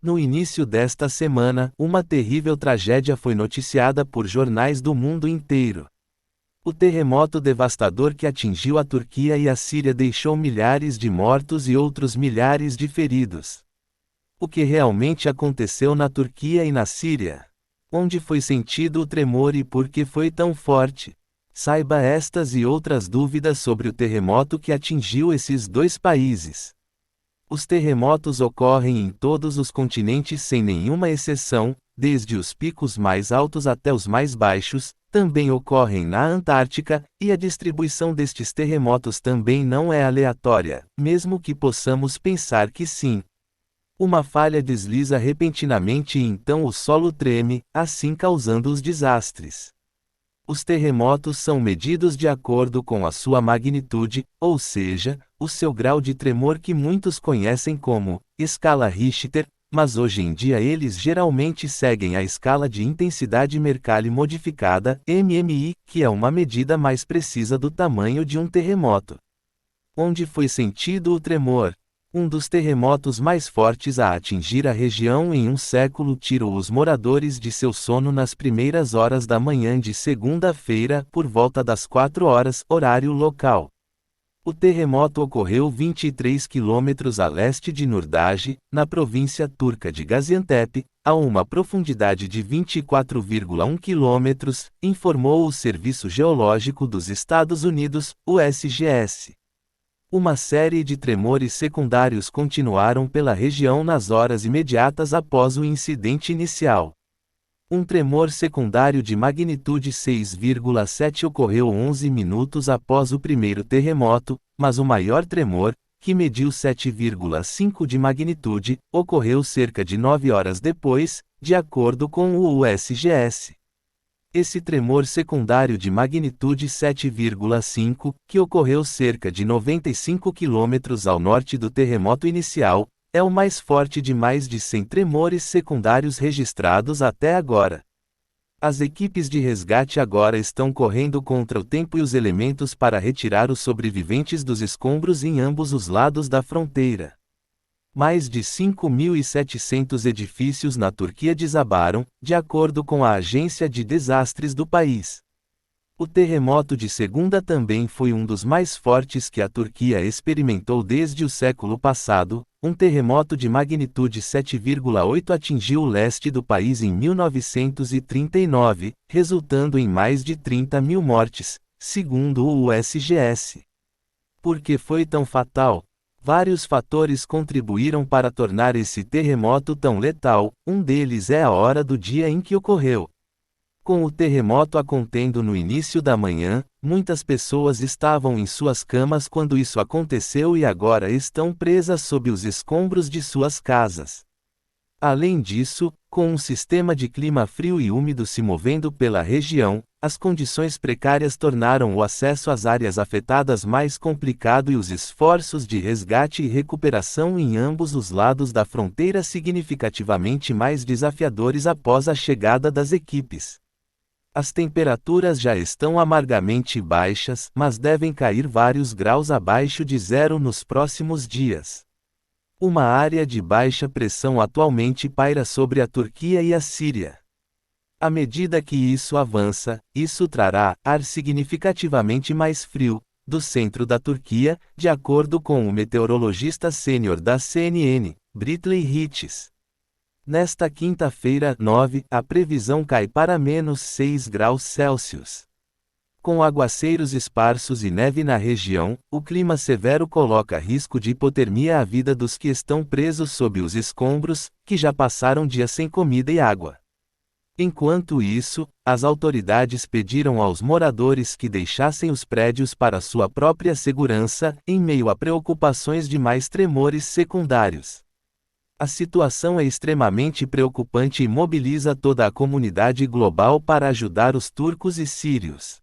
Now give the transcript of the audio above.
No início desta semana, uma terrível tragédia foi noticiada por jornais do mundo inteiro. O terremoto devastador que atingiu a Turquia e a Síria deixou milhares de mortos e outros milhares de feridos. O que realmente aconteceu na Turquia e na Síria? Onde foi sentido o tremor e por que foi tão forte? Saiba estas e outras dúvidas sobre o terremoto que atingiu esses dois países. Os terremotos ocorrem em todos os continentes sem nenhuma exceção, desde os picos mais altos até os mais baixos, também ocorrem na Antártica, e a distribuição destes terremotos também não é aleatória, mesmo que possamos pensar que sim. Uma falha desliza repentinamente e então o solo treme, assim causando os desastres. Os terremotos são medidos de acordo com a sua magnitude, ou seja, o seu grau de tremor que muitos conhecem como escala Richter, mas hoje em dia eles geralmente seguem a escala de intensidade Mercalli modificada, MMI, que é uma medida mais precisa do tamanho de um terremoto. Onde foi sentido o tremor? Um dos terremotos mais fortes a atingir a região em um século tirou os moradores de seu sono nas primeiras horas da manhã de segunda-feira, por volta das 4 horas, horário local. O terremoto ocorreu 23 quilômetros a leste de Nurdage, na província turca de Gaziantep, a uma profundidade de 24,1 quilômetros, informou o Serviço Geológico dos Estados Unidos, o SGS. Uma série de tremores secundários continuaram pela região nas horas imediatas após o incidente inicial. Um tremor secundário de magnitude 6,7 ocorreu 11 minutos após o primeiro terremoto, mas o maior tremor, que mediu 7,5 de magnitude, ocorreu cerca de 9 horas depois, de acordo com o USGS. Esse tremor secundário de magnitude 7,5, que ocorreu cerca de 95 km ao norte do terremoto inicial, é o mais forte de mais de 100 tremores secundários registrados até agora. As equipes de resgate agora estão correndo contra o tempo e os elementos para retirar os sobreviventes dos escombros em ambos os lados da fronteira. Mais de 5.700 edifícios na Turquia desabaram, de acordo com a Agência de Desastres do país. O terremoto de segunda também foi um dos mais fortes que a Turquia experimentou desde o século passado. Um terremoto de magnitude 7,8 atingiu o leste do país em 1939, resultando em mais de 30 mil mortes, segundo o USGS. Por que foi tão fatal? Vários fatores contribuíram para tornar esse terremoto tão letal, um deles é a hora do dia em que ocorreu. Com o terremoto acontecendo no início da manhã, muitas pessoas estavam em suas camas quando isso aconteceu e agora estão presas sob os escombros de suas casas. Além disso, com um sistema de clima frio e úmido se movendo pela região, as condições precárias tornaram o acesso às áreas afetadas mais complicado e os esforços de resgate e recuperação em ambos os lados da fronteira significativamente mais desafiadores após a chegada das equipes. As temperaturas já estão amargamente baixas, mas devem cair vários graus abaixo de zero nos próximos dias. Uma área de baixa pressão atualmente paira sobre a Turquia e a Síria. À medida que isso avança, isso trará ar significativamente mais frio do centro da Turquia, de acordo com o meteorologista sênior da CNN, Britley Hitchens. Nesta quinta-feira, 9, a previsão cai para -6 graus Celsius. Com aguaceiros esparsos e neve na região, o clima severo coloca risco de hipotermia à vida dos que estão presos sob os escombros, que já passaram dias sem comida e água. Enquanto isso, as autoridades pediram aos moradores que deixassem os prédios para sua própria segurança, em meio a preocupações de mais tremores secundários. A situação é extremamente preocupante e mobiliza toda a comunidade global para ajudar os turcos e sírios.